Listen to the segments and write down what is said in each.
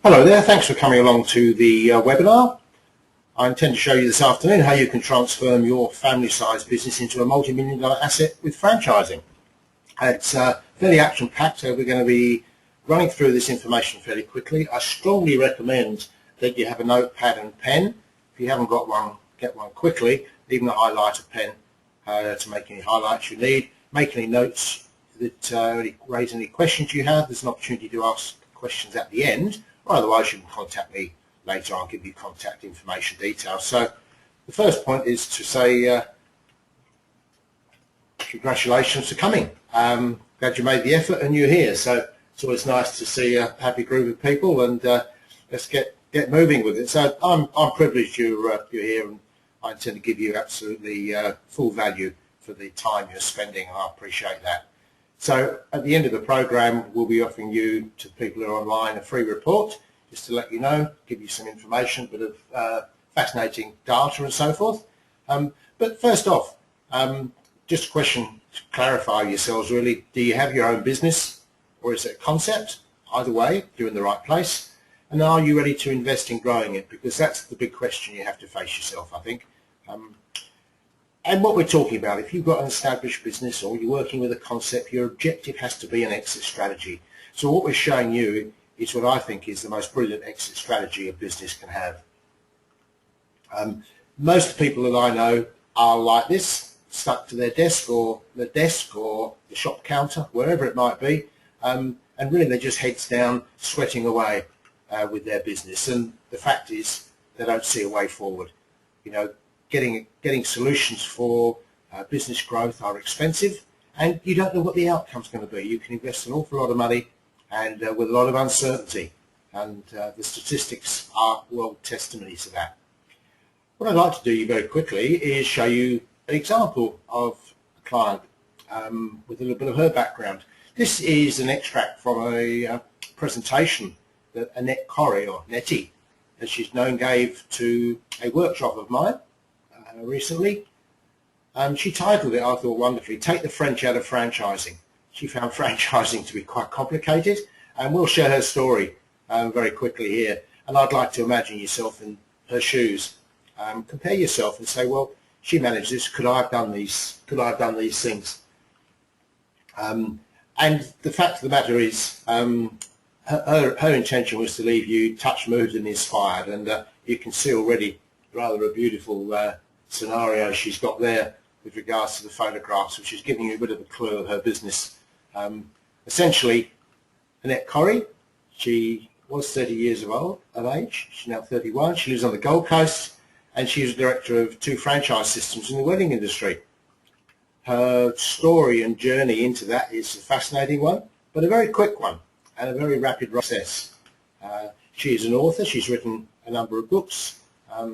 Hello there, thanks for coming along to the webinar. I intend to show you this afternoon how you can transform your family-sized business into a multi-million-dollar asset with franchising. It's fairly action-packed, so we're going to be running through this information fairly quickly. I strongly recommend that you have a notepad and pen. If you haven't got one, get one quickly, even a highlighter pen to make any highlights you need. Make any notes that raise any questions you have. There's an opportunity to ask questions at the end. Or otherwise you can contact me later. I'll give you contact information details. So the first point is to say congratulations for coming. Glad you made the effort and you're here. So it's always nice to see a happy group of people, and let's get moving with it. So I'm privileged you're here, and I intend to give you absolutely full value for the time you're spending, and I appreciate that. So at the end of the program, we'll be offering you, to people who are online, a free report, just to let you know, give you some information, a bit of fascinating data and so forth. But first off, just a question to clarify yourselves really. Do you have your own business, or is it a concept? Either way, you're in the right place. And are you ready to invest in growing it? Because that's the big question you have to face yourself, I think. And what we're talking about, if you've got an established business or you're working with a concept, your objective has to be an exit strategy. So what we're showing you is what I think is the most brilliant exit strategy a business can have. Most people that I know are like this, stuck to their desk or the shop counter, wherever it might be, and really they're just heads down, sweating away with their business. And the fact is, they don't see a way forward. You know, getting solutions for business growth are expensive, and you don't know what the outcome's going to be. You can invest an awful lot of money and with a lot of uncertainty, and the statistics are well testimony to that. What I'd like to do very quickly is show you an example of a client with a little bit of her background. This is an extract from a presentation that Annette Corrie, or Nettie as she's known, gave to a workshop of mine recently. She titled it, I thought, wonderfully, "Take the French Out of Franchising." She found franchising to be quite complicated, and we'll share her story very quickly here. And I'd like to imagine yourself in her shoes. Compare yourself and say, well, she managed this. Could I have done these? Could I have done these things? And the fact of the matter is, her intention was to leave you touched, moved, and inspired. And you can see already rather a beautiful scenario she's got there with regards to the photographs, which is giving you a bit of a clue of her business. Essentially, Annette Corrie, she was 30 years of age. She's now 31. She lives on the Gold Coast, and she's a director of 2 franchise systems in the wedding industry. Her story and journey into that is a fascinating one, but a very quick one and a very rapid process. She is an author. She's written a number of books.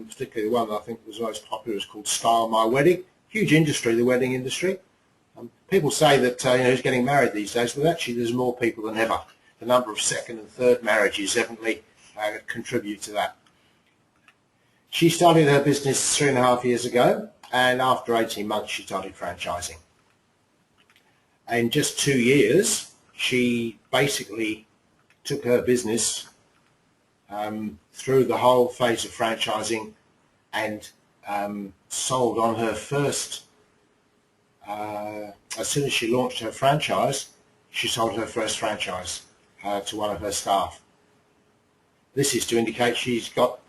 Particularly the one that I think was most popular is called Style My Wedding. Huge industry, the wedding industry. People say that who's getting married these days, but actually there's more people than ever. The number of second and third marriages definitely contribute to that. She started her business 3.5 years ago, and after 18 months she started franchising. In just 2 years, she basically took her business through the whole phase of franchising, and sold on her first, as soon as she launched her franchise, she sold her first franchise to one of her staff. This is to indicate she's got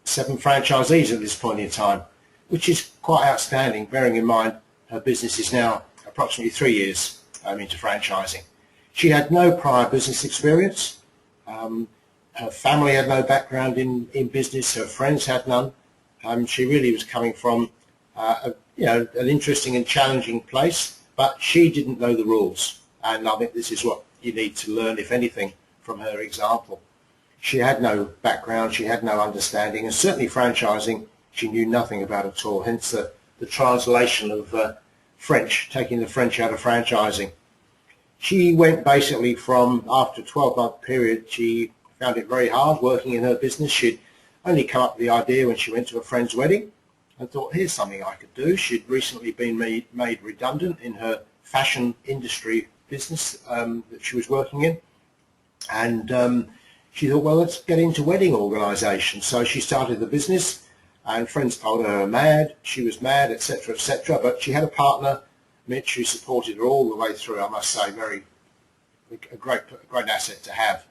7 franchisees at this point in time, which is quite outstanding, bearing in mind her business is now approximately 3 years into franchising. She had no prior business experience. Her family had no background in business. Her friends had none. She really was coming from an interesting and challenging place, but she didn't know the rules. And I think this is what you need to learn, if anything, from her example. She had no background, she had no understanding, and certainly franchising she knew nothing about at all, hence the translation of French, taking the French out of franchising. She went basically from, after a 12-month period, she found it very hard working in her business. She'd only come up with the idea when she went to a friend's wedding and thought, here's something I could do. She'd recently been made redundant in her fashion industry business that she was working in, and she thought, well, let's get into wedding organisation. So she started the business, and friends told her mad, she was mad, etc., etc. But she had a partner, Mitch, who supported her all the way through. I must say, a great asset to have.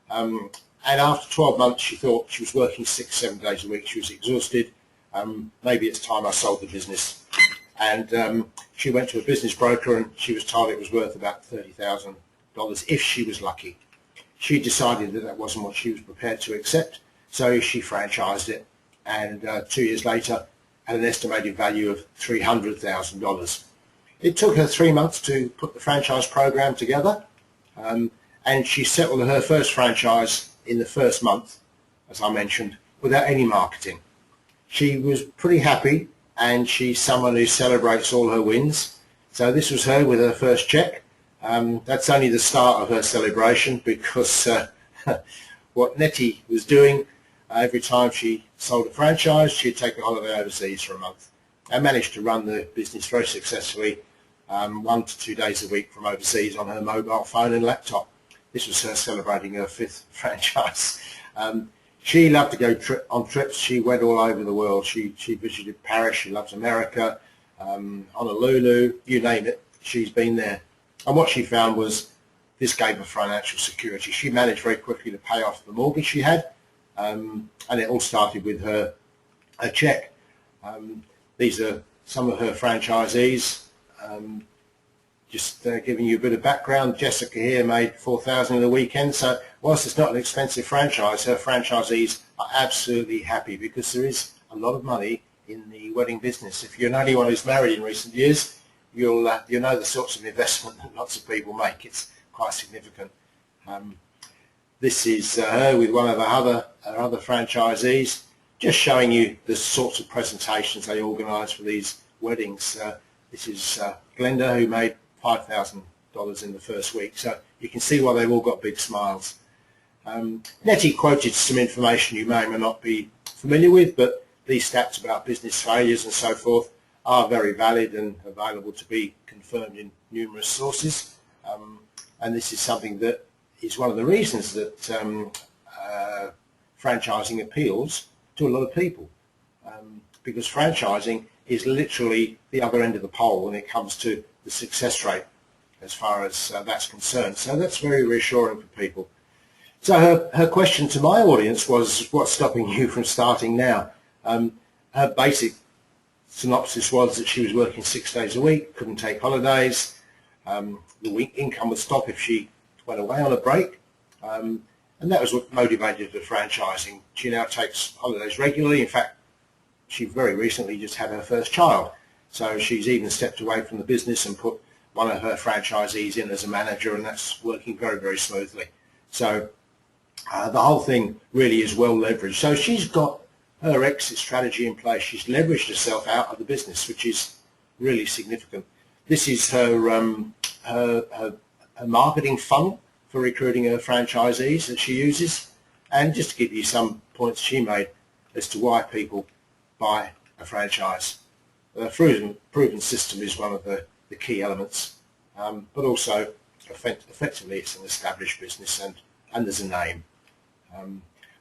And after 12 months, she thought she was working 6-7 days a week. She was exhausted. Maybe it's time I sold the business. And she went to a business broker, and she was told it was worth about $30,000 if she was lucky. She decided that that wasn't what she was prepared to accept, so she franchised it, and 2 years later had an estimated value of $300,000. It took her 3 months to put the franchise program together, and she settled her first franchise in the first month, as I mentioned, without any marketing. She was pretty happy, and she's someone who celebrates all her wins. So this was her with her first check. That's only the start of her celebration, because what Nettie was doing, every time she sold a franchise, she'd take a holiday overseas for a month and managed to run the business very successfully, 1 to 2 days a week from overseas on her mobile phone and laptop. This was her celebrating her 5th franchise. She loved to go on trips. She went all over the world. She visited Paris. She loves America, Honolulu, you name it. She's been there. And what she found was this gave her financial security. She managed very quickly to pay off the mortgage she had, and it all started with her check. These are some of her franchisees. Just giving you a bit of background, Jessica here made $4,000 in a weekend. So whilst it's not an expensive franchise, her franchisees are absolutely happy, because there is a lot of money in the wedding business. If you're anyone who's married in recent years, you'll know the sorts of investment that lots of people make. It's quite significant. This is her with one of her other franchisees, just showing you the sorts of presentations they organise for these weddings. This is Glenda, who made $5,000 in the first week. So you can see why they've all got big smiles. Nettie quoted some information you may or may not be familiar with, but these stats about business failures and so forth are very valid and available to be confirmed in numerous sources. And this is something that is one of the reasons that franchising appeals to a lot of people, because franchising is literally the other end of the pole when it comes to the success rate as far as that's concerned. So that's very reassuring for people. So her question to my audience was, what's stopping you from starting now? Her basic synopsis was that she was working 6 days a week, couldn't take holidays, the income would stop if she went away on a break, and that was what motivated her franchising. She now takes holidays regularly. In fact, she very recently just had her first child, so she's even stepped away from the business and put one of her franchisees in as a manager, and that's working very, very smoothly. So the whole thing really is well leveraged. So she's got her exit strategy in place. She's leveraged herself out of the business, which is really significant. This is her marketing funnel for recruiting her franchisees that she uses. And just to give you some points she made as to why people buy a franchise. The proven system is one of the key elements, but also effectively it's an established business and there's a name.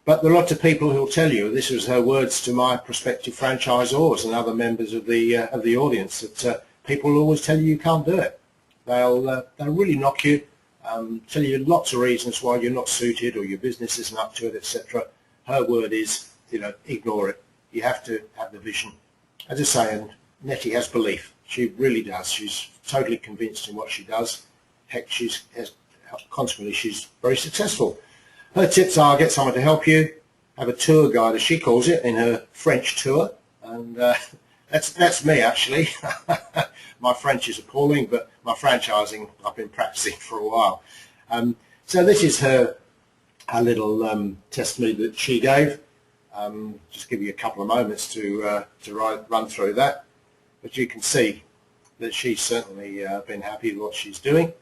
But there are lots of people who will tell you, this was her words to my prospective franchisors and other members of the audience, that people will always tell you can't do it. They'll really knock you, tell you lots of reasons why you're not suited or your business isn't up to it, etc. Her word is, ignore it. You have to have the vision. As I say, and Nettie has belief. She really does. She's totally convinced in what she does. Heck, consequently, she's very successful. Her tips are: get someone to help you, have a tour guide, as she calls it, in her French tour, and that's me actually. My French is appalling, but my franchising I've been practicing for a while. So this is her little testimony that she gave. Just give you a couple of moments to run through that, but you can see that she's certainly been happy with what she's doing.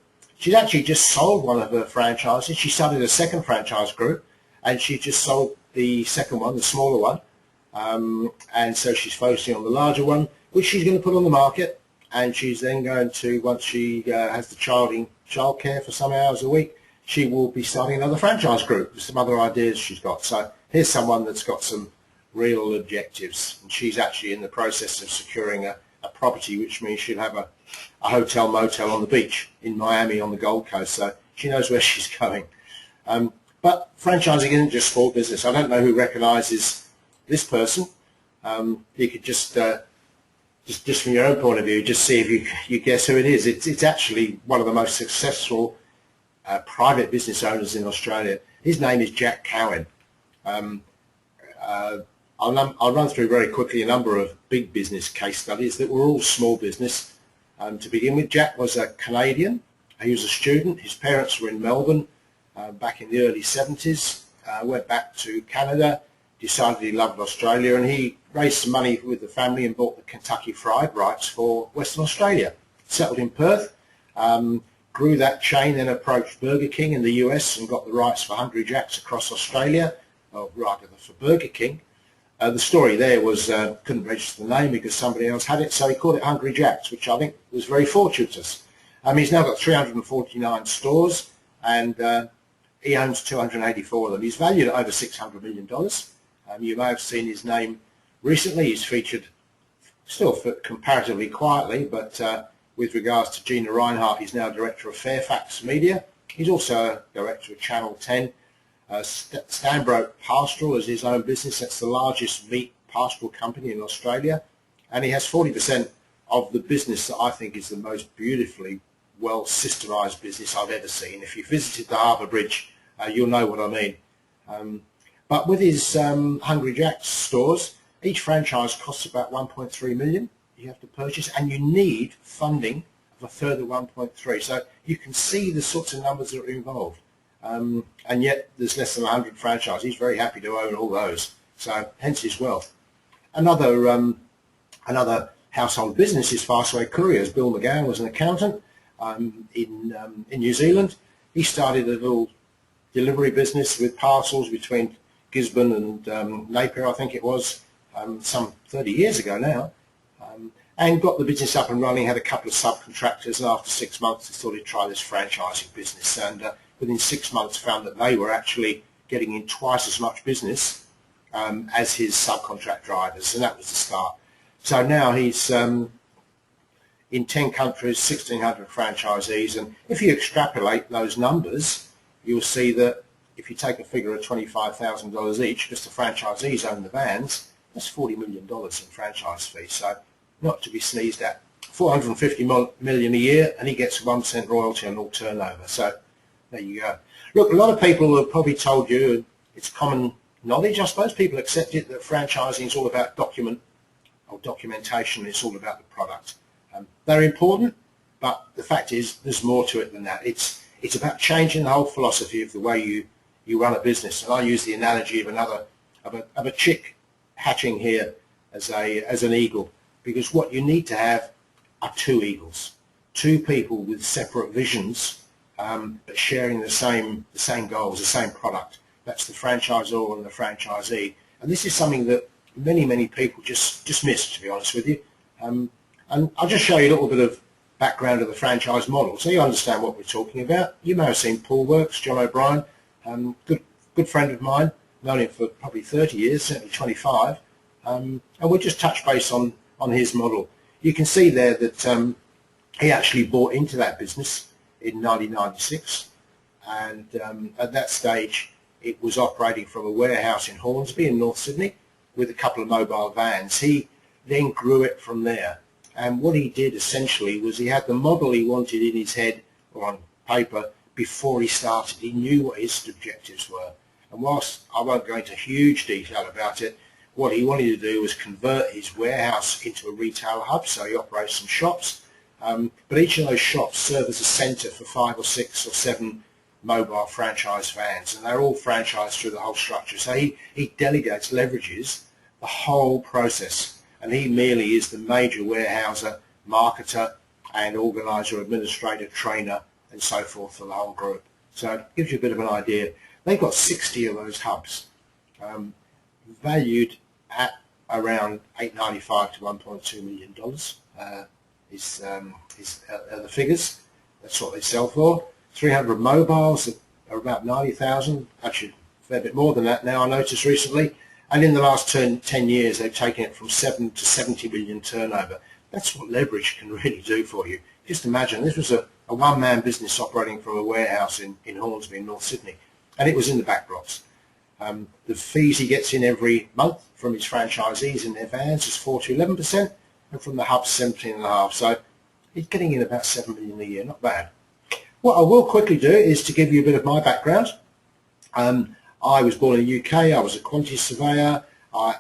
She's actually just sold one of her franchises. She started a second franchise group, and she just sold the second one, the smaller one, and so she's focusing on the larger one, which she's going to put on the market, and she's then going to, once she has the child in childcare for some hours a week, she will be starting another franchise group with some other ideas she's got. So here's someone that's got some real objectives, and she's actually in the process of securing a property, which means she'll have a hotel motel on the beach in Miami on the Gold Coast. So she knows where she's going. But franchising isn't just small business. I don't know who recognises this person. You could just from your own point of view, just see if you guess who it is. It's actually one of the most successful private business owners in Australia. His name is Jack Cowin. I'll run through very quickly a number of big business case studies that were all small business. To begin with, Jack was a Canadian. He was a student. His parents were in Melbourne back in the early 70s. Went back to Canada, decided he loved Australia, and he raised some money with the family and bought the Kentucky Fried rights for Western Australia. Settled in Perth, grew that chain, then approached Burger King in the US and got the rights for Hungry Jack's across Australia, or rather for Burger King. The story there was couldn't register the name because somebody else had it, so he called it Hungry Jack's, which I think was very fortuitous. He's now got 349 stores, and he owns 284 of them. He's valued at over $600 million. You may have seen his name recently. He's featured still comparatively quietly, but with regards to Gina Reinhart, he's now director of Fairfax Media. He's also director of Channel 10. Stanbroke Pastoral is his own business. That's the largest meat pastoral company in Australia, and he has 40% of the business that I think is the most beautifully well systemised business I've ever seen. If you visited the Harbour Bridge, you'll know what I mean. But with his Hungry Jack's stores, each franchise costs about 1.3 million you have to purchase, and you need funding of a further 1.3. So you can see the sorts of numbers that are involved. And yet there's less than 100 franchises. He's very happy to own all those, so hence his wealth. Another household business is Fastway Couriers. Bill McGowan was an accountant in New Zealand. He started a little delivery business with parcels between Gisborne and Napier, I think it was, some 30 years ago now, and got the business up and running, had a couple of subcontractors, and after 6 months he thought he'd try this franchising business, and within 6 months found that they were actually getting in twice as much business as his subcontract drivers, and that was the start. So now he's in 10 countries, 1,600 franchisees, and if you extrapolate those numbers, you'll see that if you take a figure of $25,000 each, because the franchisees own the vans, that's $40 million in franchise fees, so not to be sneezed at. $450 million a year, and he gets 1% royalty on all turnover. So there you go. Look, a lot of people have probably told you, it's common knowledge, I suppose, people accept it, that franchising is all about documentation, it's all about the product. They're important, but the fact is there's more to it than that. It's about changing the whole philosophy of the way you run a business. And I use the analogy of a chick hatching here as an eagle, because what you need to have are two eagles, two people with separate visions, but sharing the same goals, the same product. That's the franchisor and the franchisee, and this is something that many people just miss, to be honest with you. And I'll just show you a little bit of background of the franchise model, so you understand what we're talking about. You may have seen Paul Works, John O'Brien, good friend of mine, known him for probably 30 years, certainly 25, and we'll just touch base on his model. You can see there that he actually bought into that business in 1996, and at that stage it was operating from a warehouse in Hornsby in North Sydney with a couple of mobile vans. He then grew it from there, and what he did essentially was he had the model he wanted in his head or on paper before he started. He knew what his objectives were, and whilst I won't go into huge detail about it, what he wanted to do was convert his warehouse into a retail hub, so he operates some shops, but each of those shops serve as a centre for 5 or 6 or 7 mobile franchise vans, and they're all franchised through the whole structure. So he delegates, leverages the whole process, and he merely is the major warehouser, marketer and organiser, administrator, trainer and so forth for the whole group. So it gives you a bit of an idea. They've got 60 of those hubs, valued at around $895 to $1.2 million is the figures. That's what they sell for. 300 mobiles. are about 90,000, actually a fair bit more than that now, I noticed recently. And in the last 10 years, they've taken it from 7 to 70 million turnover. That's what leverage can really do for you. Just imagine, this was a one-man business operating from a warehouse in Hornsby in North Sydney, and it was in the back blocks. The fees he gets in every month from his franchisees in their vans is 4 to 11%, and from the hub 17.5%. So he's getting in about 7 million a year, not bad. What I will quickly do is to give you a bit of my background. I was born in the UK. I was a quantity surveyor.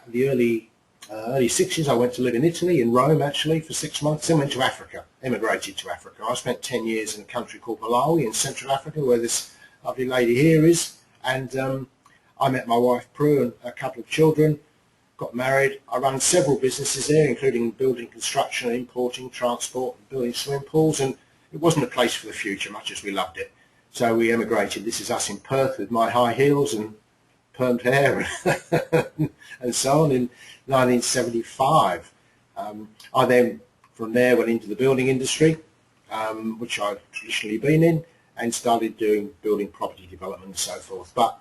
The early 60s, I went to live in Italy, in Rome actually, for 6 months, then went to Africa, emigrated to Africa. I spent 10 years in a country called Malawi in Central Africa, where this lovely lady here is, and I met my wife Prue and a couple of children, got married. I ran several businesses there, including building construction, importing, transport, and building swimming pools, and it wasn't a place for the future, much as we loved it. So we emigrated. This is us in Perth with my high heels and permed hair and so on in 1975. I then, from there, went into the building industry, which I'd traditionally been in, and started doing building property development and so forth. But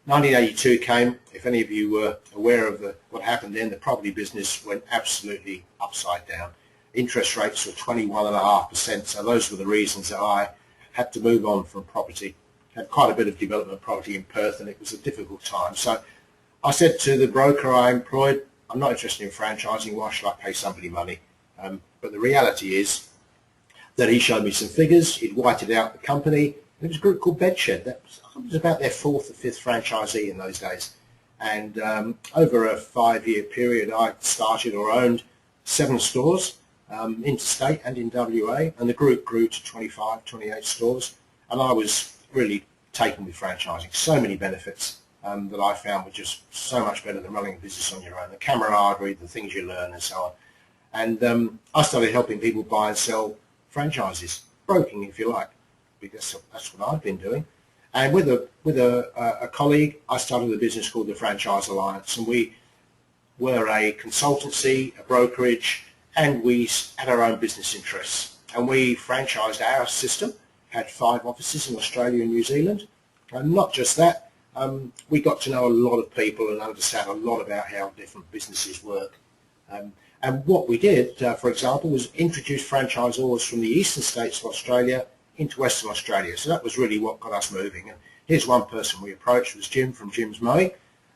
1982 came. If any of you were aware of what happened then, the property business went absolutely upside down. Interest rates were 21.5%, so those were the reasons that I had to move on from property. Had quite a bit of development property in Perth, and it was a difficult time. So I said to the broker I employed, I'm not interested in franchising, why should I pay somebody money? But the reality is that he showed me some figures, he'd whited out the company. It was a group called Bedshed. That was about their 4th or 5th franchisee in those days. And over a 5-year period, I started or owned 7 stores, interstate and in WA, and the group grew to 25, 28 stores. And I was really taken with franchising. So many benefits that I found were just so much better than running a business on your own. The camaraderie, the things you learn and so on. And I started helping people buy and sell franchises, broking if you like, because that's what I've been doing. And with a colleague, I started a business called the Franchise Alliance, and we were a consultancy, a brokerage, and we had our own business interests. And we franchised our system, had 5 offices in Australia and New Zealand. And not just that, we got to know a lot of people and understand a lot about how different businesses work. And what we did, for example, was introduce franchisors from the eastern states of Australia into Western Australia. So that was really what got us moving. And here's one person we approached, was Jim from Jim's Mowing,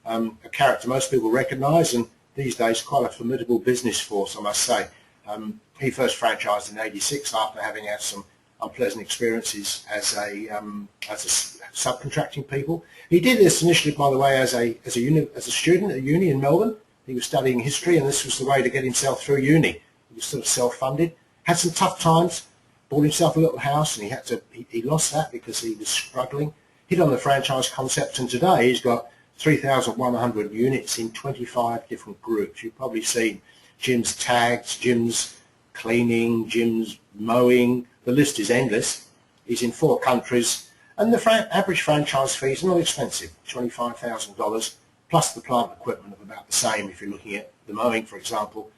a character most people recognise, and these days quite a formidable business force, I must say. He first franchised in '86 after having had some unpleasant experiences as a subcontracting people. He did this initially, by the way, as a student at uni in Melbourne. He was studying history, and this was the way to get himself through uni. He was sort of self-funded, had some tough times, bought himself a little house, and he lost that because he was struggling. Hit on the franchise concept, and today he's got 3,100 units in 25 different groups. You've probably seen Jim's Tags, Jim's Cleaning, Jim's Mowing. The list is endless. He's in 4 countries, and the average franchise fee is not expensive, $25,000, plus the plant equipment of about the same if you're looking at the mowing, for example.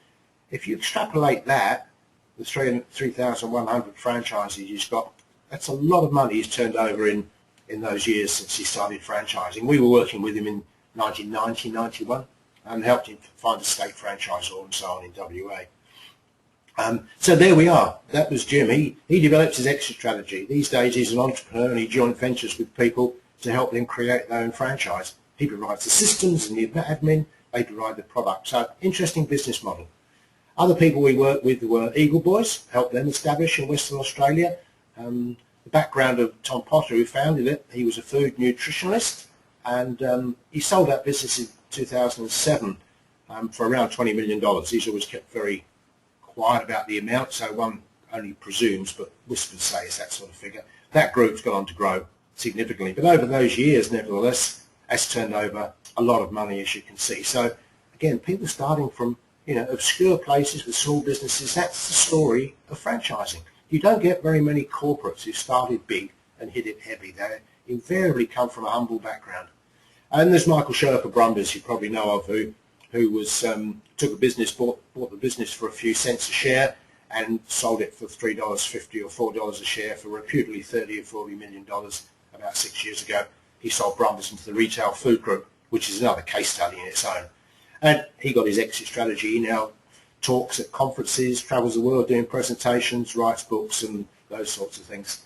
If you extrapolate that, the 3,100 franchises he's got, that's a lot of money he's turned over in those years since he started franchising. We were working with him in 1990, 91, and helped him find a state franchisor and so on in WA. So there we are. That was Jim. He developed his exit strategy. These days he's an entrepreneur, and he joint ventures with people to help them create their own franchise. He provides the systems and the admin. They provide the product. So interesting business model. Other people we worked with were Eagle Boys, helped them establish in Western Australia. The background of Tom Potter, who founded it, he was a food nutritionalist, and he sold that business in 2007 for around $20 million. He's always kept very quiet about the amount, so one only presumes, but whispers say it's that sort of figure. That group's gone on to grow significantly, but over those years, nevertheless, has turned over a lot of money, as you can see. So again, people starting from obscure places with small businesses, that's the story of franchising. You don't get very many corporates who started big and hit it heavy. They invariably come from a humble background. And there's Michael Sherlock of Brumbies, you probably know of, who was took a business, bought the business for a few cents a share, and sold it for $3.50 or $4 a share for reputedly $30 or $40 million about 6 years ago, he sold Brumbers into the Retail Food Group, which is another case study in its own. And he got his exit strategy. He now talks at conferences, travels the world doing presentations, writes books and those sorts of things.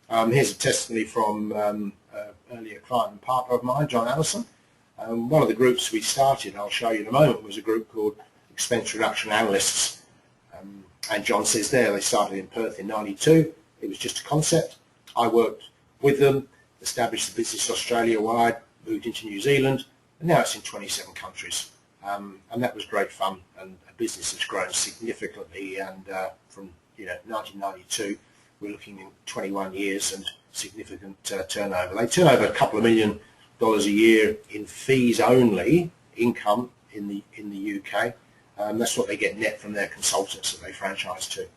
Here's a testimony from earlier client and partner of mine, John Allison. One of the groups we started, I'll show you in a moment, was a group called Expense Reduction Analysts. And John says there, they started in Perth in '92. It was just a concept. I worked with them, established the business Australia-wide, moved into New Zealand, and now it's in 27 countries. And that was great fun, and a business that's grown significantly. And from 1992, we're looking in 21 years and significant turnover. They turn over a couple of $1 million a year in fees only, income in the UK. That's what they get net from their consultants that they franchise to.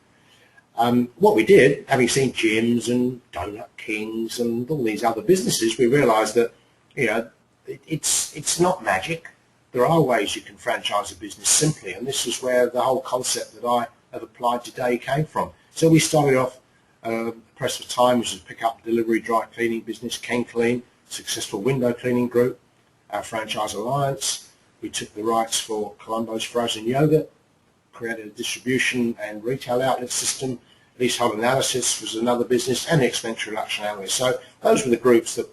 What we did, having seen gyms and Donut Kings and all these other businesses, we realised that it's not magic. There are ways you can franchise a business simply, and this is where the whole concept that I have applied today came from. So we started off Press for Time, which is a pick-up delivery dry cleaning business, Ken Clean, successful window cleaning group, our franchise alliance. We took the rights for Colombo's frozen yogurt, created a distribution and retail outlet system. Leasehold Analysis was another business, and the Expense Reduction Analyst. So those were the groups that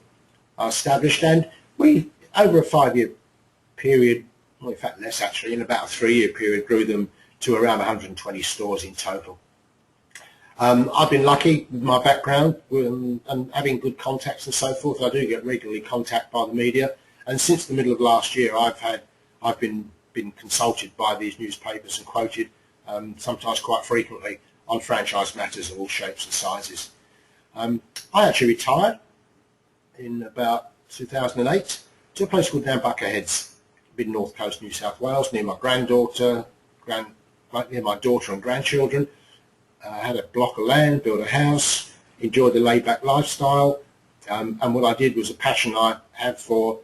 are established, and we, over a 5-year period, well, in fact less actually, in about a 3-year period, grew them to around 120 stores in total. I've been lucky with my background and having good contacts and so forth. I do get regularly contacted by the media, and since the middle of last year I've been consulted by these newspapers and quoted sometimes quite frequently on franchise matters of all shapes and sizes. I actually retired in about 2008 to a place called Nambucca Heads, mid North Coast, New South Wales, near my granddaughter, near my daughter and grandchildren. Had a block of land, built a house, enjoyed the laid-back lifestyle, and what I did was a passion I have for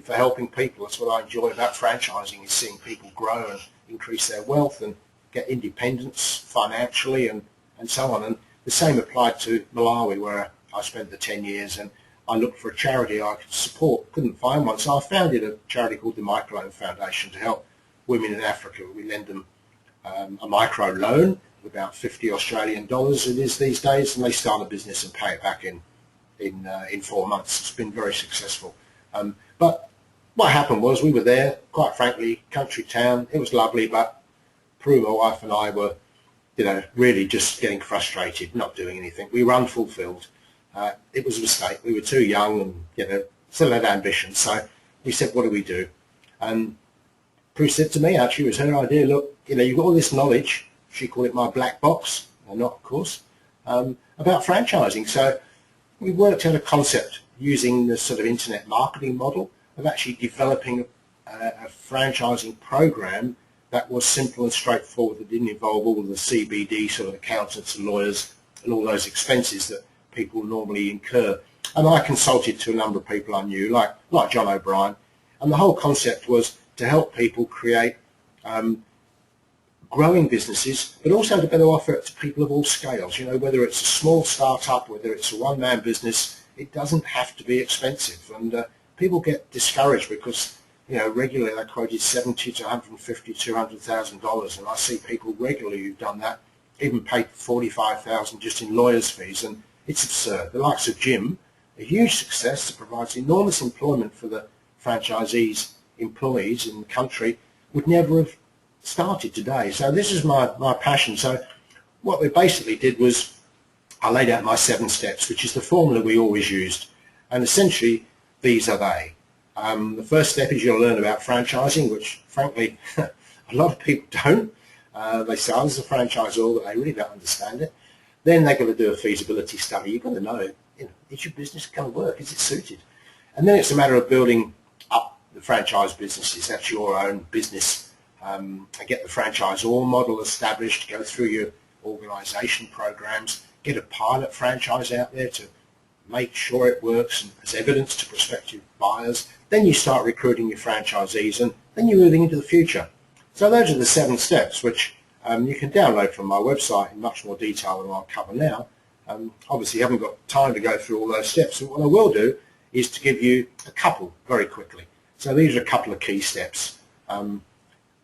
helping people. That's what I enjoy about franchising, is seeing people grow and increase their wealth and get independence financially and so on. And the same applied to Malawi, where I spent the 10 years, and I looked for a charity I could support, couldn't find one, so I founded a charity called the Microloan Foundation to help women in Africa. We lend them a micro loan, about 50 Australian dollars it is these days, and they start a business and pay it back in 4 months. It's been very successful. But what happened was, we were there, quite frankly, country town. It was lovely, but Prue, my wife, and I were, really just getting frustrated, not doing anything. We were unfulfilled. It was a mistake. We were too young and, still had ambition. So we said, what do we do? And Prue said to me, actually, it was her idea, look, you've got all this knowledge. She called it my black box, or not, of course, about franchising. So we worked out a concept using the sort of internet marketing model of actually developing a franchising program that was simple and straightforward, that didn't involve all of the CBD sort of accountants and lawyers and all those expenses that people normally incur. And I consulted to a number of people I knew, like John O'Brien, and the whole concept was to help people create growing businesses, but also to better offer it to people of all scales. Whether it's a small startup, whether it's a one-man business, it doesn't have to be expensive. And people get discouraged because, regularly they're quoted $70 to $150, $200,000, and I see people regularly who've done that, even paid $45,000 just in lawyers' fees, and it's absurd. The likes of Jim, a huge success that provides enormous employment for the franchisees' employees in the country, would never have started today. So this is my passion. So what we basically did was, I laid out my 7 steps, which is the formula we always used, and essentially these are they. The first step is you'll learn about franchising, which frankly a lot of people don't. They say, oh, this is a franchisor, but they really don't understand it. Then they've got to do a feasibility study. You've got to know, is your business going to work? Is it suited? And then it's a matter of building up the franchise businesses. That's your own business. Get the franchisor model established, go through your organisation programs, get a pilot franchise out there to make sure it works and as evidence to prospective buyers. Then you start recruiting your franchisees, and then you're moving into the future. So those are the 7 steps, which you can download from my website in much more detail than I'll cover now. Obviously, you haven't got time to go through all those steps. So what I will do is to give you a couple very quickly. So these are a couple of key steps.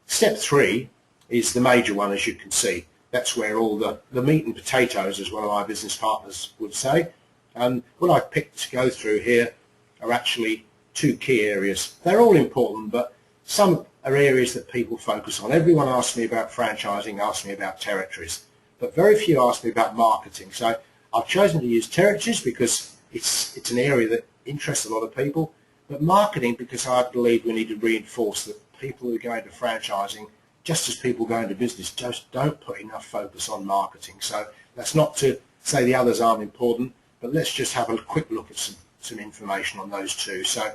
Step 3 is the major one, as you can see. That's where all the meat and potatoes, as one of my business partners would say. What I've picked to go through here are actually 2 key areas. They're all important, but some are areas that people focus on. Everyone asks me about franchising, asks me about territories, but very few ask me about marketing. So I've chosen to use territories because it's an area that interests a lot of people, but marketing because I believe we need to reinforce that people who go into franchising, just as people go into business, just don't put enough focus on marketing. So that's not to say the others aren't important, but let's just have a quick look at some information on those 2. So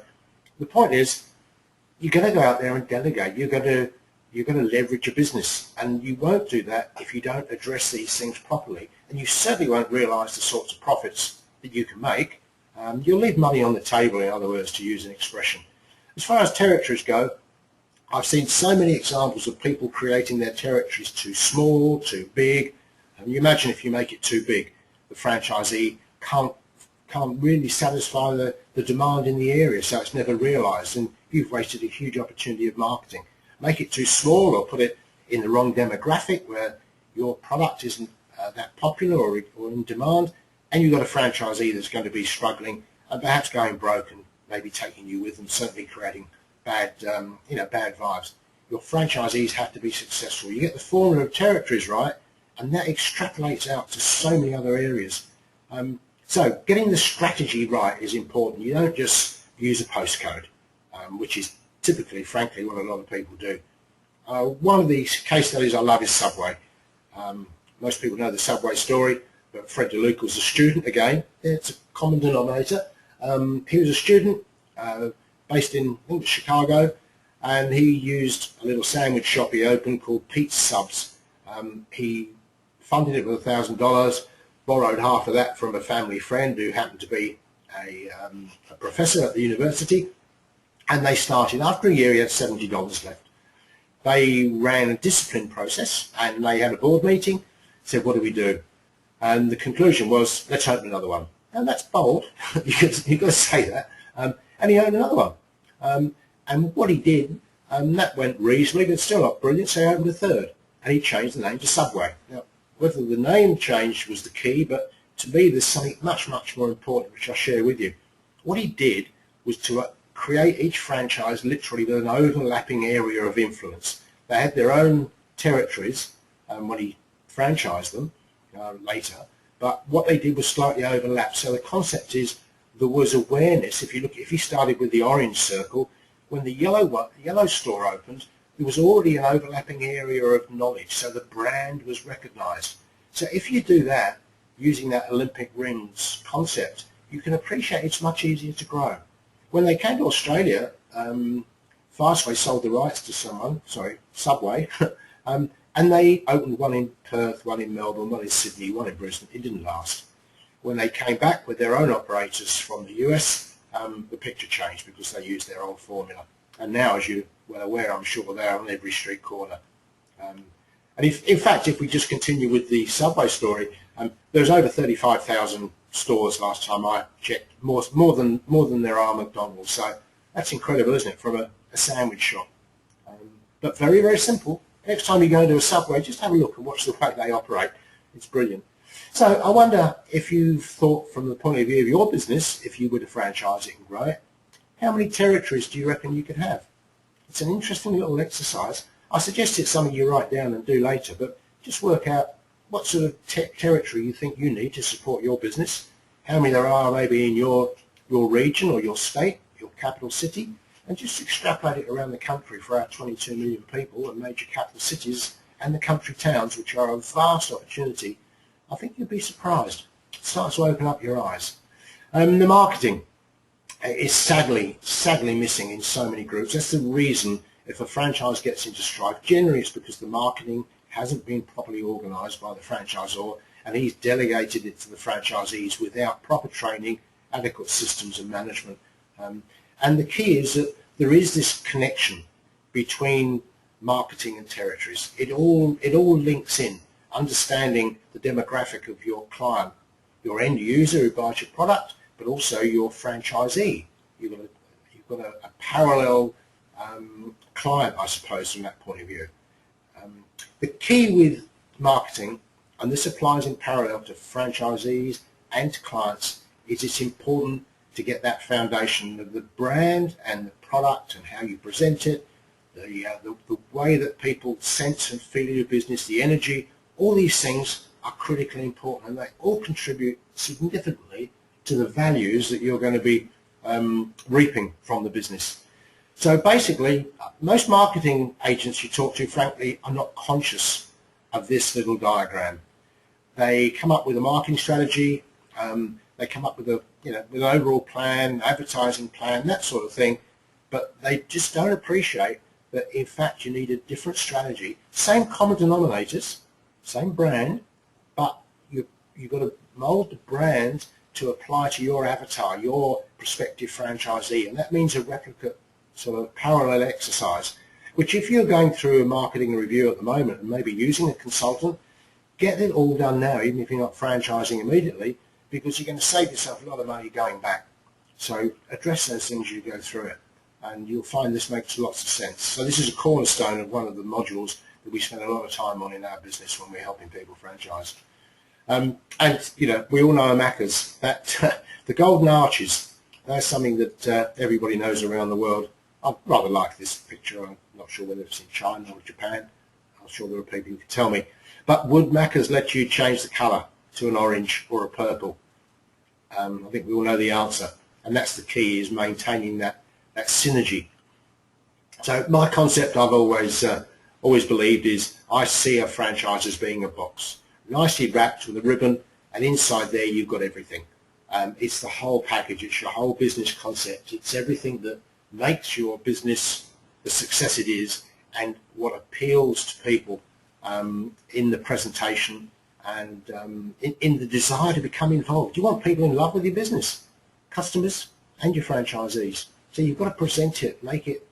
the point is, you're going to go out there and delegate. You're going to leverage your business, and you won't do that if you don't address these things properly, and you certainly won't realise the sorts of profits that you can make. You'll leave money on the table, in other words, to use an expression. As far as territories go, I've seen so many examples of people creating their territories too small, too big. And you imagine if you make it too big, the franchisee can't really satisfy the demand in the area, so it's never realised, and you've wasted a huge opportunity of marketing. Make it too small or put it in the wrong demographic where your product isn't that popular or in demand, and you've got a franchisee that's going to be struggling and perhaps going broke and maybe taking you with them, certainly creating bad vibes. Your franchisees have to be successful. You get the formula of territories right, and that extrapolates out to so many other areas. So getting the strategy right is important. You don't just use a postcode, which is typically, frankly, what a lot of people do. One of the case studies I love is Subway. Most people know the Subway story, but Fred DeLuca was a student again. It's a common denominator. He was a student based in, I think, Chicago, and he used a little sandwich shop he opened called Pete's Subs. He funded it with $1,000, borrowed half of that from a family friend who happened to be a professor at the university, and they started. After a year, he had $70 left. They ran a discipline process, and they had a board meeting, said, what do we do? And the conclusion was, let's open another one. And that's bold. You've got to say that. And he opened another one. And what he did, that went reasonably, but still not brilliant, so he opened a third. And he changed the name to Subway. Now, whether the name change was the key, but to me there's something much, much more important which I'll share with you. What he did was to create each franchise literally with an overlapping area of influence. They had their own territories when he franchised them later, but what they did was slightly overlap. So the concept is there was awareness. If you started with the orange circle, when the yellow store opened, there was already an overlapping area of knowledge, so the brand was recognised. So if you do that, using that Olympic rings concept, you can appreciate it's much easier to grow. When they came to Australia, Fastway sold the rights to Subway, and they opened one in Perth, one in Melbourne, one in Sydney, one in Brisbane. It didn't last. When they came back with their own operators from the US, the picture changed because they used their old formula. And now, as you're well aware, I'm sure they're on every street corner. And in fact, if we just continue with the Subway story, there's over 35,000 stores last time I checked, more than there are McDonald's. So that's incredible, isn't it, from a sandwich shop? But very, very simple. Next time you go into a Subway, just have a look and watch the way they operate. It's brilliant. So I wonder if you've thought from the point of view of your business, if you were to franchise it and grow it, how many territories do you reckon you could have? It's an interesting little exercise. I suggest it's something you write down and do later, but just work out what sort of territory you think you need to support your business, how many there are maybe in your region or your state, your capital city, and just extrapolate it around the country for our 22 million people and major capital cities and the country towns, which are a vast opportunity. I think you'll be surprised. It starts to open up your eyes. The marketing is sadly missing in so many groups. That's the reason if a franchise gets into strife, generally it's because the marketing hasn't been properly organised by the franchisor, and he's delegated it to the franchisees without proper training, adequate systems and management. And the key is that there is this connection between marketing and territories. It all links in. Understanding the demographic of your client, your end user who buys your product, but also your franchisee. You've got a parallel client, I suppose, from that point of view. The key with marketing, and this applies in parallel to franchisees and to clients, is it's important to get that foundation of the brand and the product and how you present it, the way that people sense and feel your business, the energy. All these things are critically important, and they all contribute significantly to the values that you're going to be reaping from the business. So basically, most marketing agents you talk to, frankly, are not conscious of this little diagram. They come up with a marketing strategy, they come up with with an overall plan, advertising plan, that sort of thing, but they just don't appreciate that in fact you need a different strategy. Same common denominators, same brand, but you've got to mold the brand to apply to your avatar, your prospective franchisee, and that means a replicate sort of parallel exercise, which if you're going through a marketing review at the moment and maybe using a consultant, get it all done now, even if you're not franchising immediately, because you're going to save yourself a lot of money going back. So address those things as you go through it, and you'll find this makes lots of sense. So this is a cornerstone of one of the modules that we spend a lot of time on in our business when we're helping people franchise. And we all know Macca's, that the golden arches, that's something that everybody knows around the world. I rather like this picture. I'm not sure whether it's in China or Japan. I'm sure there are people who can tell me. But would Macca's let you change the colour to an orange or a purple? I think we all know the answer, and that's the key, is maintaining that synergy. So my concept, I've always believed, is I see a franchise as being a box, nicely wrapped with a ribbon, and inside there you've got everything. It's the whole package. It's your whole business concept. It's everything that makes your business the success it is, and what appeals to people in the presentation and in the desire to become involved. You want people in love with your business, customers and your franchisees. So you've got to present it, make it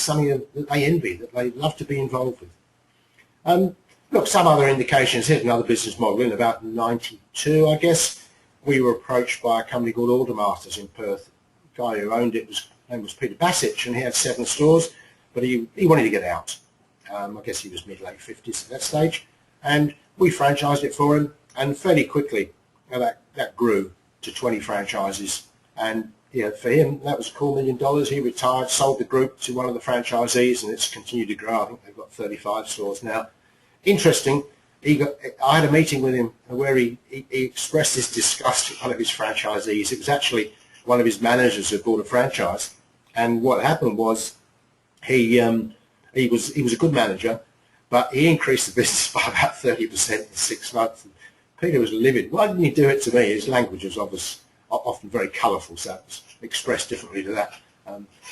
something that they envy, that they love to be involved with. Look, some other indications. Here's another business model. In about 92, I guess, we were approached by a company called Aldermasters in Perth. The guy who owned it his name was Peter Bassett, and he had 7 stores, but he wanted to get out. I guess he was mid-late 50s at that stage, and we franchised it for him, and fairly quickly that grew to 20 franchises. And for him, that was a cool $1 million. He retired, sold the group to one of the franchisees, and it's continued to grow. I think they've got 35 stores now. Interesting, I had a meeting with him where he expressed his disgust at one of his franchisees. It was actually one of his managers who bought a franchise, and what happened was he was a good manager, but he increased the business by about 30% in 6 months. And Peter was livid. Why didn't he do it to me? His language was often very colourful, so it was expressed differently to that.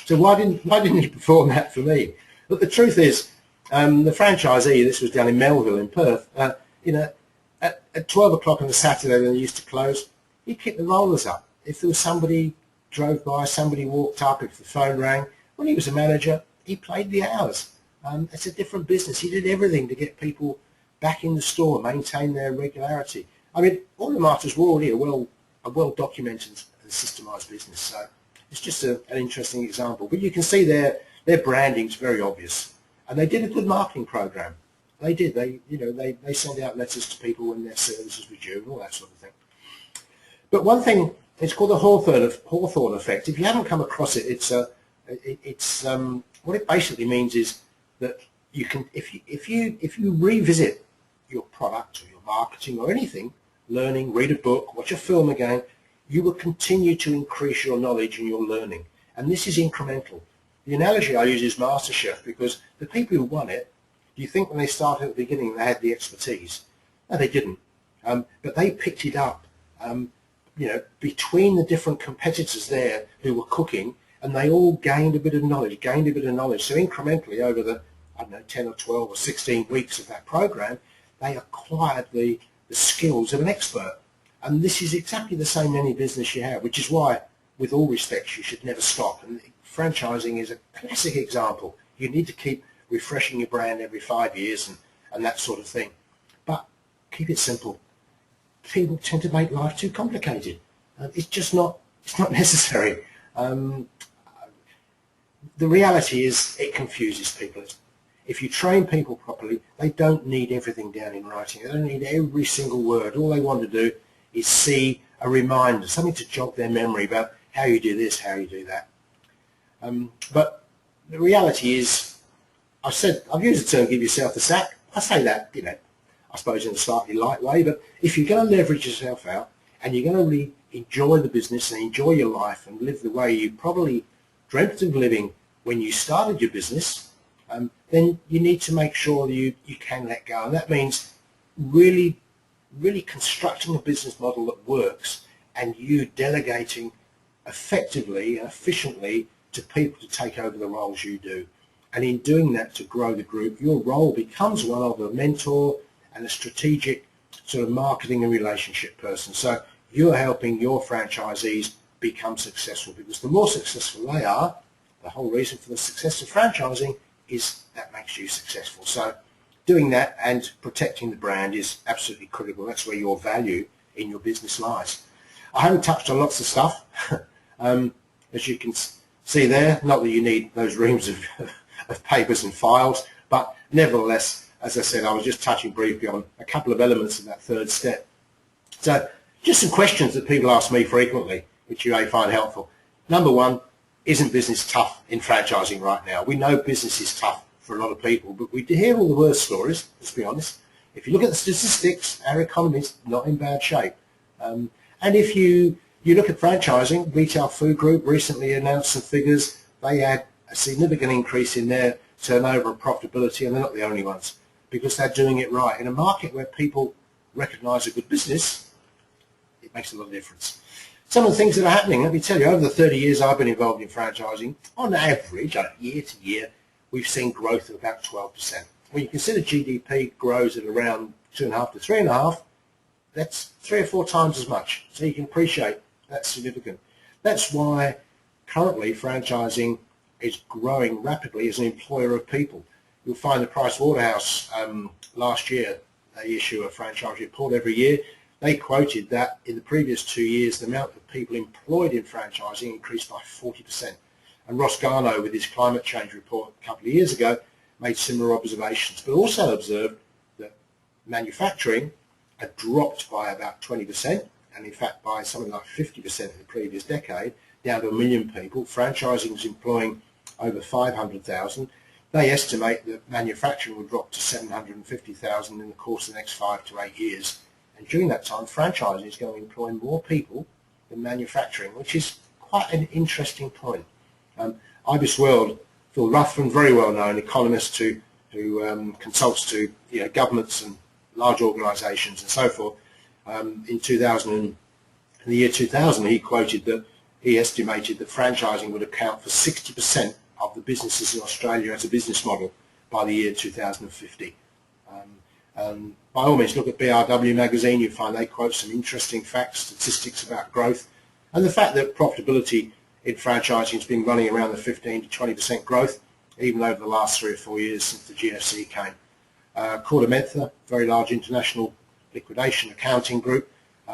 So why didn't he perform that for me? But the truth is, the franchisee, this was down in Melville in Perth, at 12 o'clock on a Saturday when they used to close, he'd kick the rollers up. If there was somebody drove by, somebody walked up, if the phone rang, when he was a manager, he played the hours. It's a different business. He did everything to get people back in the store, maintain their regularity. I mean, Aldermasters were already a well-documented and systemised business, so it's just an interesting example. But you can see their branding's very obvious, and they did a good marketing program. They did. They sent out letters to people when their services were due and all that sort of thing. But one thing, it's called the Hawthorne effect. If you haven't come across it, it's what it basically means is that you can, if you revisit your product or your marketing or anything, learning, read a book, watch a film again, you will continue to increase your knowledge and your learning. And this is incremental. The analogy I use is MasterChef, because the people who won it, do you think when they started at the beginning they had the expertise? No, they didn't. But they picked it up, between the different competitors there who were cooking, and they all gained a bit of knowledge. So incrementally over the, 10 or 12 or 16 weeks of that program, they acquired the skills of an expert. And this is exactly the same in any business you have, which is why, with all respect, you should never stop. And franchising is a classic example. You need to keep refreshing your brand every 5 years and that sort of thing. But keep it simple. people tend to make life too complicated. It's just not, it's not necessary. The reality is it confuses people. If you train people properly, they don't need everything down in writing. They don't need every single word. All they want to do is see a reminder, something to jog their memory about how you do this, how you do that. But the reality is, I've used the term give yourself the sack. I say that, I suppose in a slightly light way, but if you're going to leverage yourself out and you're going to really enjoy the business and enjoy your life and live the way you probably dreamt of living when you started your business, then you need to make sure you can let go. And that means really constructing a business model that works and you delegating effectively and efficiently to people to take over the roles you do. And in doing that, to grow the group, your role becomes one of a mentor and a strategic sort of marketing and relationship person. So you're helping your franchisees become successful, because the more successful they are, the whole reason for the success of franchising is that makes you successful. So doing that and protecting the brand is absolutely critical. That's where your value in your business lies. I haven't touched on lots of stuff. As you can see there, not that you need those reams of papers and files, but nevertheless, as I said, I was just touching briefly on a couple of elements of that third step. So just some questions that people ask me frequently, which you may find helpful. Number one, isn't business tough in franchising right now? We know business is tough for a lot of people, but we hear all the worst stories, let's be honest. If you look at the statistics, our economy is not in bad shape. And if you look at franchising, Retail Food Group recently announced some figures. They had a significant increase in their turnover and profitability, and they're not the only ones, because they're doing it right. In a market where people recognise a good business, it makes a lot of difference. Some of the things that are happening, let me tell you, over the 30 years I've been involved in franchising, on average, year to year, we've seen growth of about 12%. When you consider GDP grows at around 2.5 to 3.5, that's 3 or 4 times as much. So you can appreciate that's significant. That's why currently franchising is growing rapidly as an employer of people. You'll find the Price Waterhouse last year, they issue a franchise report every year. They quoted that in the previous 2 years, the amount of people employed in franchising increased by 40%. And Ross Garnaut, with his climate change report a couple of years ago, made similar observations, but also observed that manufacturing had dropped by about 20%, and in fact by something like 50% in the previous decade, down to 1 million people. Franchising is employing over 500,000. They estimate that manufacturing will drop to 750,000 in the course of the next 5 to 8 years. And during that time, franchising is going to employ more people than manufacturing, which is quite an interesting point. Ibis World, Phil Ruthven, very well-known economist who consults to governments and large organisations and so forth. In the year 2000, he quoted that he estimated that franchising would account for 60% of the businesses in Australia as a business model by the year 2050. By all means, look at BRW magazine. You find they quote some interesting facts, statistics about growth, and the fact that profitability in franchising has been running around the 15 to 20% growth, even over the last 3 or 4 years since the GFC came. KordaMentha, very large international liquidation accounting group,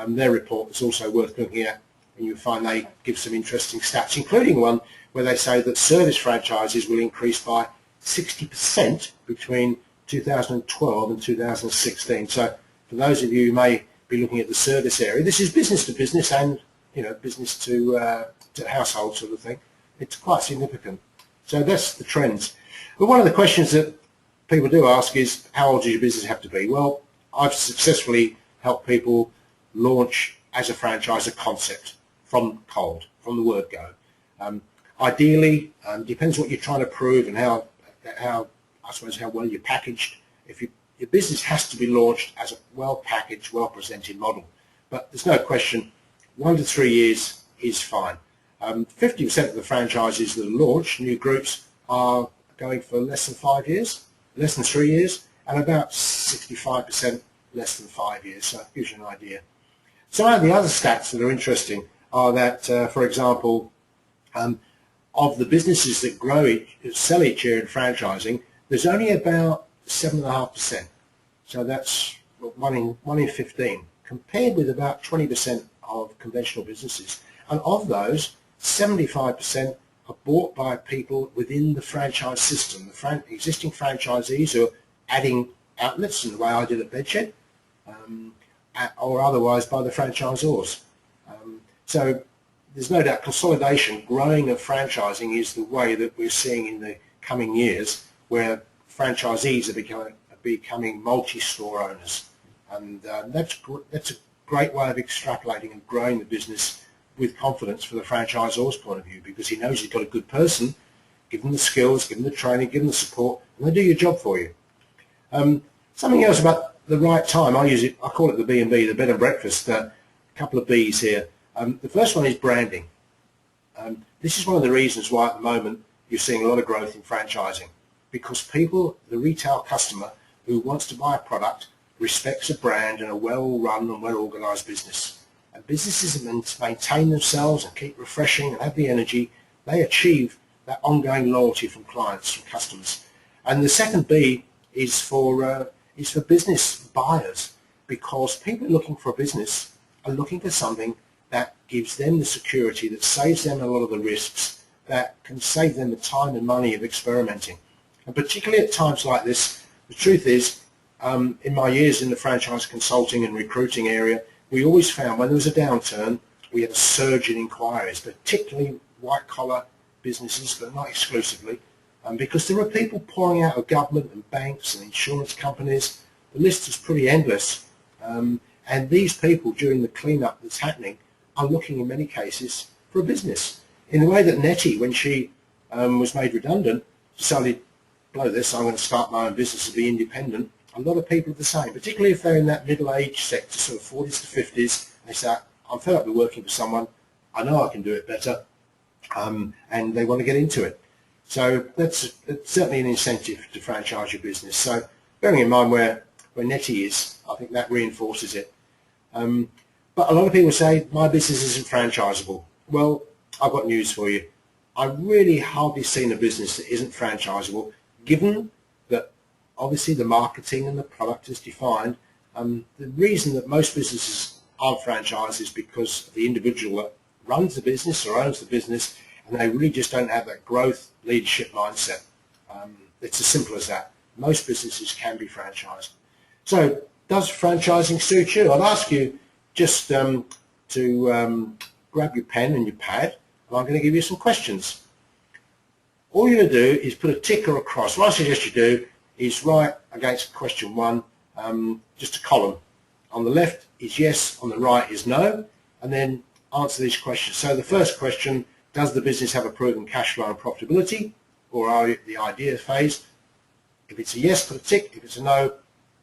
their report is also worth looking at, and you'll find they give some interesting stats, including one where they say that service franchises will increase by 60% between 2012 and 2016. So for those of you who may be looking at the service area, this is business to business and business to household sort of thing. It's quite significant. So that's the trends. But one of the questions that people do ask is, how old does your business have to be? Well, I've successfully helped people launch as a franchise a concept from cold, from the word go. Ideally, depends what you're trying to prove and how well you're packaged. Your business has to be launched as a well-packaged, well-presented model. But there's no question, 1 to 3 years is fine. 50% of the franchises that are launched, new groups, are going for less than 5 years, less than 3 years, and about 65% less than 5 years. So it gives you an idea. Some of the other stats that are interesting are that, for example, of the businesses that sell each year in franchising, there's only about 7.5%. So that's 1 in 15 compared with about 20% of conventional businesses. And of those, 75% are bought by people within the franchise system, the existing franchisees who are adding outlets in the way I did at Bedshed, or otherwise by the franchisors. So there's no doubt consolidation, growing of franchising is the way that we're seeing in the coming years, where franchisees are becoming multi-store owners. And that's a great way of extrapolating and growing the business with confidence for the franchisor's point of view, because he knows he's got a good person, give them the skills, give them the training, give them the support, and they do your job for you. Something else about the right time, I call it the B&B, the bed and breakfast, a couple of B's here. The first one is branding. This is one of the reasons why at the moment you're seeing a lot of growth in franchising, because people, the retail customer who wants to buy a product, respects a brand and a well-run and well-organised business. And businesses that maintain themselves and keep refreshing and have the energy, they achieve that ongoing loyalty from clients, from customers. And the second B is for business buyers, because people looking for a business are looking for something that gives them the security, that saves them a lot of the risks, that can save them the time and money of experimenting. And particularly at times like this, the truth is, in my years in the franchise consulting and recruiting area, we always found when there was a downturn, we had a surge in inquiries, particularly white-collar businesses, but not exclusively, because there are people pouring out of government and banks and insurance companies. The list is pretty endless, and these people, during the clean-up that's happening, are looking in many cases for a business. In the way that Nettie, when she was made redundant, decided, blow this, I'm going to start my own business and be independent. A lot of people are the same, particularly if they're in that middle-age sector, sort of 40s to 50s. They say, I'm fed up with working for someone, I know I can do it better, and they want to get into it. So that's certainly an incentive to franchise your business. So bearing in mind where Nettie is, I think that reinforces it. But a lot of people say, my business isn't franchisable. Well, I've got news for you. I've really hardly seen a business that isn't franchisable, given that obviously the marketing and the product is defined. The reason that most businesses aren't franchised is because the individual that runs the business or owns the business, and they really just don't have that growth leadership mindset. It's as simple as that. Most businesses can be franchised. So does franchising suit you? I'll ask you just to grab your pen and your pad, and I'm going to give you some questions. All you're going to do is put a tick or a cross. What I suggest you do is write against question 1 just a column. On the left is yes, on the right is no, and then answer these questions. So the first question, does the business have a proven cash flow and profitability, or are you at the idea phase? If it's a yes, put a tick. If it's a no,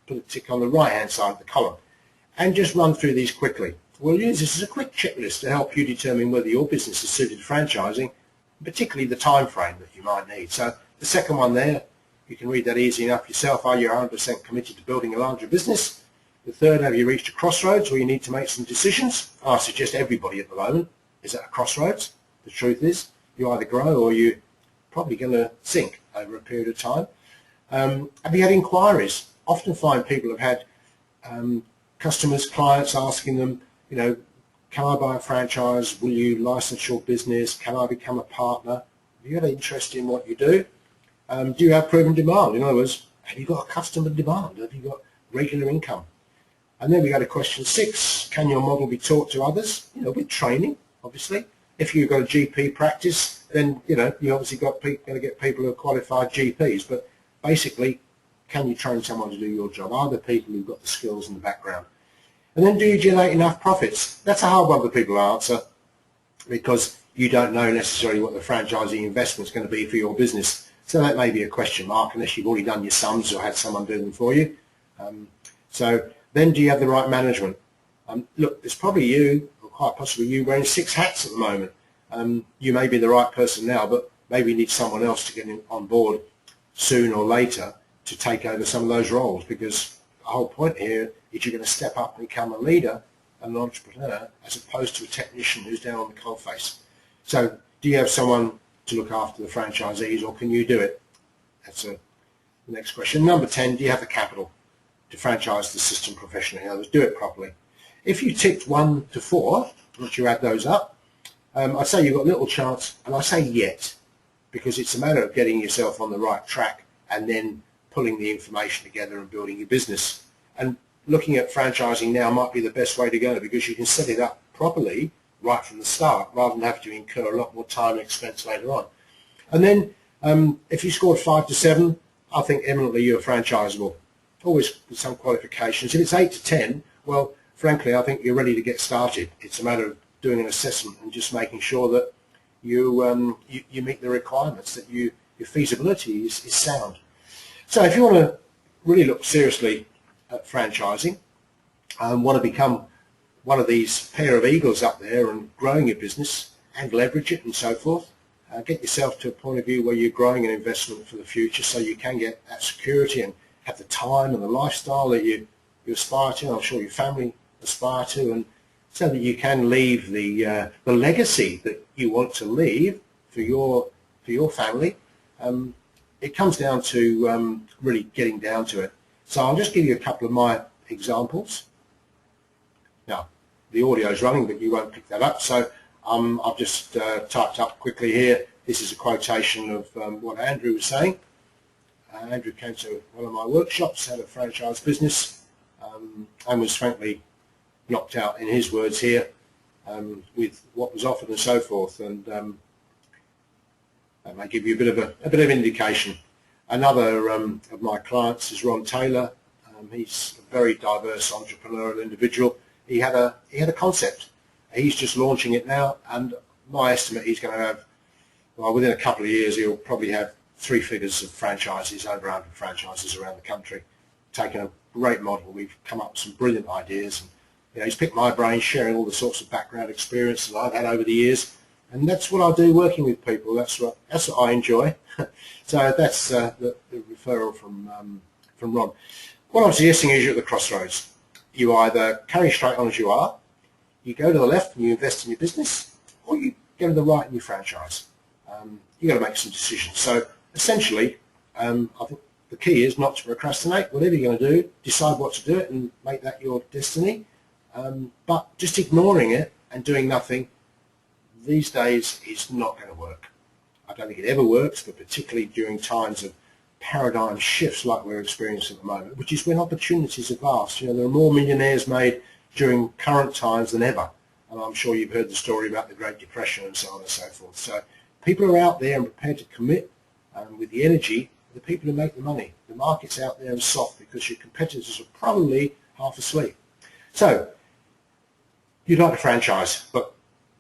put a tick on the right-hand side of the column. And just run through these quickly. We'll use this as a quick checklist to help you determine whether your business is suited to franchising, particularly the time frame that you might need. So the second one there, you can read that easy enough yourself. Are you 100% committed to building a larger business? The third, have you reached a crossroads where you need to make some decisions? I suggest everybody at the moment is at a crossroads. The truth is, you either grow or you're probably going to sink over a period of time. Have you had inquiries? Often find people have had customers, clients asking them, you know, can I buy a franchise? Will you license your business? Can I become a partner? Have you got an interest in what you do? Do you have proven demand? In other words, have you got a customer demand? Have you got regular income? And then we go to question 6. Can your model be taught to others? You know, with training, obviously. If you've got a GP practice, then, you know, you obviously going to get people who are qualified GPs. But basically, can you train someone to do your job? Are there people who've got the skills and the background? And then, do you generate enough profits? That's a hard one for people to answer, because you don't know necessarily what the franchising investment is going to be for your business. So that may be a question mark unless you've already done your sums or had someone do them for you. So then, do you have the right management? Look, there's probably you, or quite possibly you, wearing 6 hats at the moment. You may be the right person now, but maybe you need someone else to get on board soon or later to take over some of those roles, because the whole point here is you're going to step up and become a leader, an entrepreneur, as opposed to a technician who's down on the coalface. So do you have someone to look after the franchisees, or can you do it? That's the next question. Number 10, do you have the capital to franchise the system professionally? In other words, do it properly. if you ticked 1 to 4, once you add those up, I'd say you've got little chance, and I say yet, because it's a matter of getting yourself on the right track and then pulling the information together and building your business. And looking at franchising now might be the best way to go, because you can set it up properly right from the start rather than have to incur a lot more time and expense later on. And then if you scored 5 to 7, I think eminently you're franchisable, always with some qualifications. If it's 8 to 10, well, frankly, I think you're ready to get started. It's a matter of doing an assessment and just making sure that you meet the requirements, that your feasibility is sound. So if you want to really look seriously at franchising and want to become one of these pair of eagles up there and growing your business and leverage it and so forth, get yourself to a point of view where you're growing an investment for the future, so you can get that security and have the time and the lifestyle that you aspire to, and I'm sure your family aspire to, and so that you can leave the legacy that you want to leave for your family. It comes down to really getting down to it. So I'll just give you a couple of my examples. Now, the audio is running, but you won't pick that up. So I've just typed up quickly here. This is a quotation of what Andrew was saying. Andrew came to one of my workshops, had a franchise business, and was frankly knocked out, in his words here, with what was offered and so forth. And that may give you a bit of indication. Another of my clients is Ron Taylor. He's a very diverse entrepreneurial individual. He had a concept. He's just launching it now, and my estimate, he's going to have, well, within a couple of years, he'll probably have 3 figures of franchises, over 100 franchises around the country. Taking a great model, we've come up with some brilliant ideas. And, you know, he's picked my brain, sharing all the sorts of background experience that I've had over the years, and that's what I do working with people. That's what I enjoy. So that's the referral from Ron. What I'm suggesting is you're at the crossroads. You either carry straight on as you are, you go to the left and you invest in your business, or you go to the right and you franchise. You've got to make some decisions. So essentially, I think the key is not to procrastinate. Whatever you're going to do, decide what to do it and make that your destiny. But just ignoring it and doing nothing these days is not going to work. I don't think it ever works, but particularly during times of paradigm shifts like we're experiencing at the moment, which is when opportunities are vast. You know, there are more millionaires made during current times than ever. And I'm sure you've heard the story about the Great Depression and so on and so forth. So people are out there and prepared to commit with the energy of the people who make the money. The market's out there and soft because your competitors are probably half asleep. So you'd like to franchise, but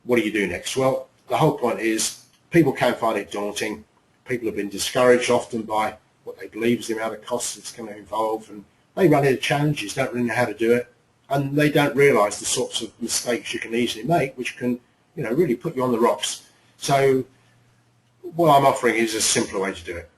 what do you do next? Well, the whole point is people can find it daunting. People have been discouraged often by what they believe is the amount of costs it's going to involve, and they run into challenges, don't really know how to do it, and they don't realise the sorts of mistakes you can easily make, which can, you know, really put you on the rocks. So what I'm offering is a simpler way to do it.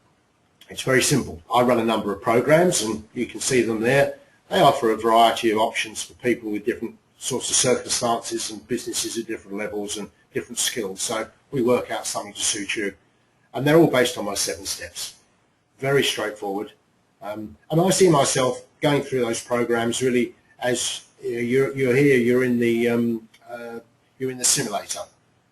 It's very simple. I run a number of programs, and you can see them there. They offer a variety of options for people with different sorts of circumstances and businesses at different levels and different skills. So we work out something to suit you. And they're all based on my 7 steps. Very straightforward. And I see myself going through those programs really as you're here, you're in the simulator,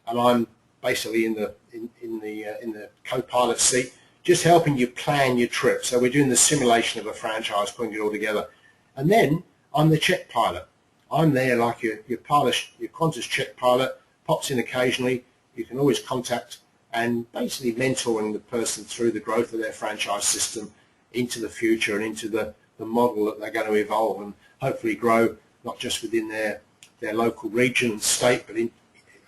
and I'm basically in the co-pilot seat, just helping you plan your trip. So we're doing the simulation of a franchise, putting it all together. And then I'm the check pilot. I'm there like your pilot, your Qantas check pilot, pops in occasionally. You can always contact, and basically mentoring the person through the growth of their franchise system into the future and into the model that they're going to evolve and hopefully grow, not just within their local region and state, but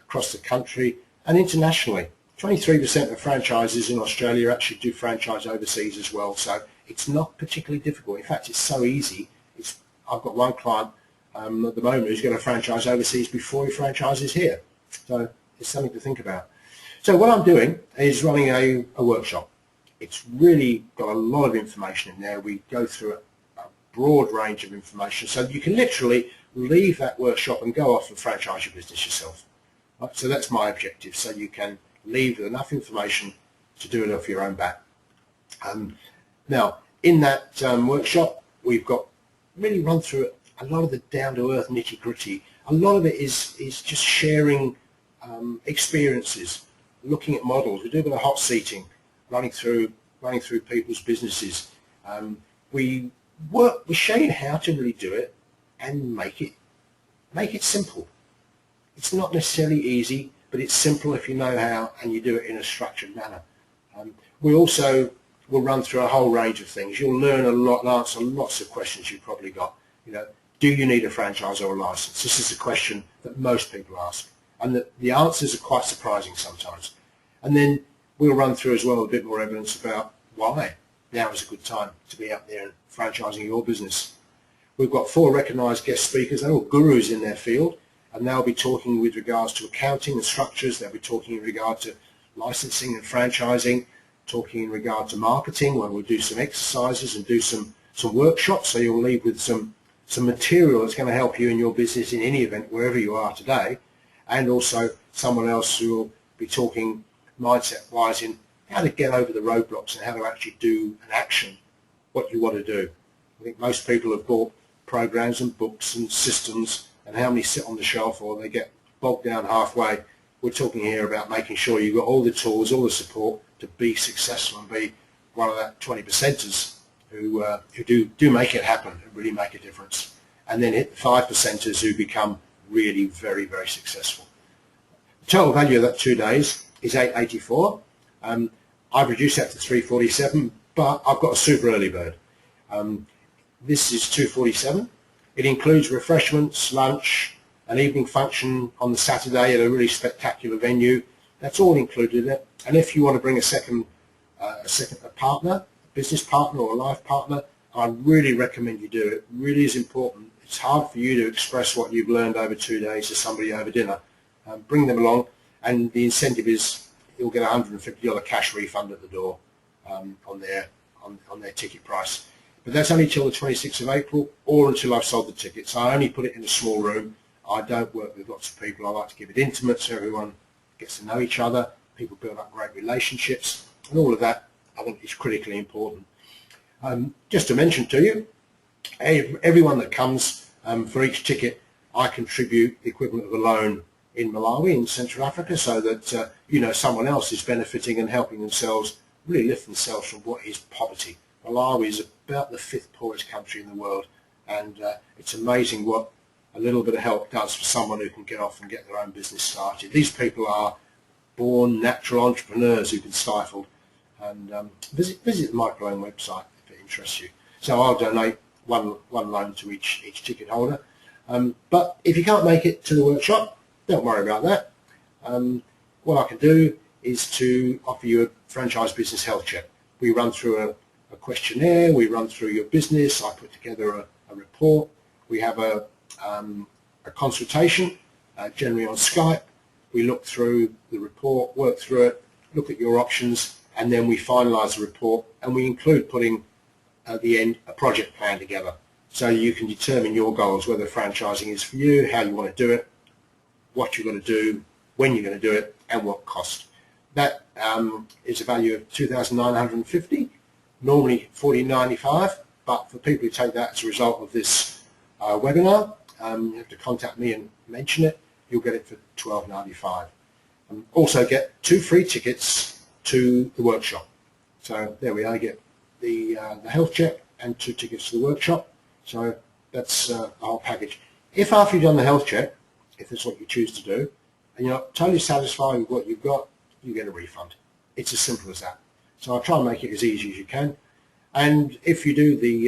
across the country and internationally. 23% of franchises in Australia actually do franchise overseas as well, so it's not particularly difficult. In fact, it's so easy. I've got one client at the moment who's going to franchise overseas before he franchises here. So it's something to think about. So what I'm doing is running a workshop. It's really got a lot of information in there. We go through a broad range of information, so you can literally leave that workshop and go off and franchise your business yourself. Right? So that's my objective, so you can leave with enough information to do it off your own bat. Now, in that workshop, we've got really run through a lot of the down-to-earth nitty-gritty. A lot of it is just sharing experiences, looking at models. We do a bit of hot seating, running through people's businesses. We show you how to really do it and make it simple. It's not necessarily easy, but it's simple if you know how and you do it in a structured manner. We also will run through a whole range of things. You'll learn a lot and answer lots of questions you've probably got. You know, do you need a franchise or a license? This is a question that most people ask, and the answers are quite surprising sometimes. And then we'll run through as well a bit more evidence about why now is a good time to be out there and franchising your business. We've got 4 recognised guest speakers. They're all gurus in their field, and they'll be talking with regards to accounting and structures. They'll be talking in regard to licensing and franchising, talking in regard to marketing, where we'll do some exercises and do some workshops, so you'll leave with some material that's going to help you in your business in any event, wherever you are today. And also someone else who will be talking mindset-wise in how to get over the roadblocks and how to actually do and action what you want to do. I think most people have bought programs and books and systems, and how many sit on the shelf or they get bogged down halfway. We're talking here about making sure you've got all the tools, all the support to be successful and be one of that 20%ers who do make it happen and really make a difference. And then hit the 5%ers who become really very, very successful. The total value of that 2 days is $884. I've reduced that to $347, but I've got a super early bird. This is $247. It includes refreshments, lunch, an evening function on the Saturday at a really spectacular venue. That's all included in it. And if you want to bring a second partner, a business partner or a life partner, I really recommend you do it. It really is important. It's hard for you to express what you've learned over 2 days to somebody over dinner. Bring them along, and the incentive is you'll get a $150 cash refund at the door on their ticket price. But that's only till the 26th of April or until I've sold the tickets. I only put it in a small room. I don't work with lots of people. I like to keep it intimate so everyone gets to know each other. People build up great relationships, and all of that I think is critically important. Just to mention to you, everyone that comes for each ticket, I contribute the equivalent of a loan in Malawi in Central Africa, so that someone else is benefiting and helping themselves really lift themselves from what is poverty. Malawi is about the 5th poorest country in the world, and it's amazing what a little bit of help does for someone who can get off and get their own business started. These people are born natural entrepreneurs who've been stifled. And visit the Microloan website if it interests you. So I'll donate one loan to each ticket holder. But if you can't make it to the workshop, don't worry about that. What I can do is to offer you a franchise business health check. We run through a questionnaire, we run through your business, I put together a report, we have a consultation, generally on Skype. We look through the report, work through it, look at your options, and then we finalise the report, and we include putting at the end a project plan together so you can determine your goals, whether franchising is for you, how you want to do it, what you're going to do, when you're going to do it, and what cost. That is a value of $2,950, normally $1,495, but for people who take that as a result of this webinar, you have to contact me and mention it. You'll get it for $1,295. Also get 2 free tickets to the workshop. So there we are, you get the health check and 2 tickets to the workshop. So that's the whole package. If after you've done the health check, if that's what you choose to do, and you're not totally satisfied with what you've got, you get a refund. It's as simple as that. So I'll try and make it as easy as you can. And if you do the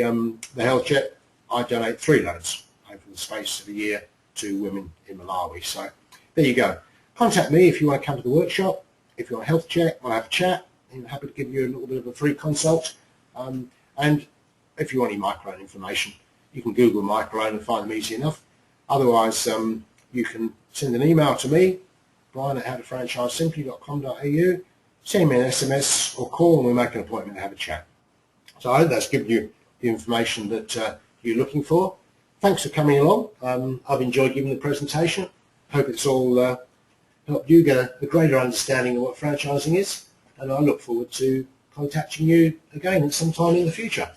health check, I donate 3 loans over the space of a year to women in Malawi. So there you go. Contact me if you want to come to the workshop. If you want a health check, I'll have a chat. I'm happy to give you a little bit of a free consult. And if you want any Microloan information, you can Google Microloan and find them easy enough. Otherwise, you can send an email to me, brian@howtofranchisesimply.com.au, send me an SMS or call, and we'll make an appointment to have a chat. So I hope that's given you the information that you're looking for. Thanks for coming along. I've enjoyed giving the presentation. Hope it's all helped you get a greater understanding of what franchising is, and I look forward to contacting you again at some time in the future.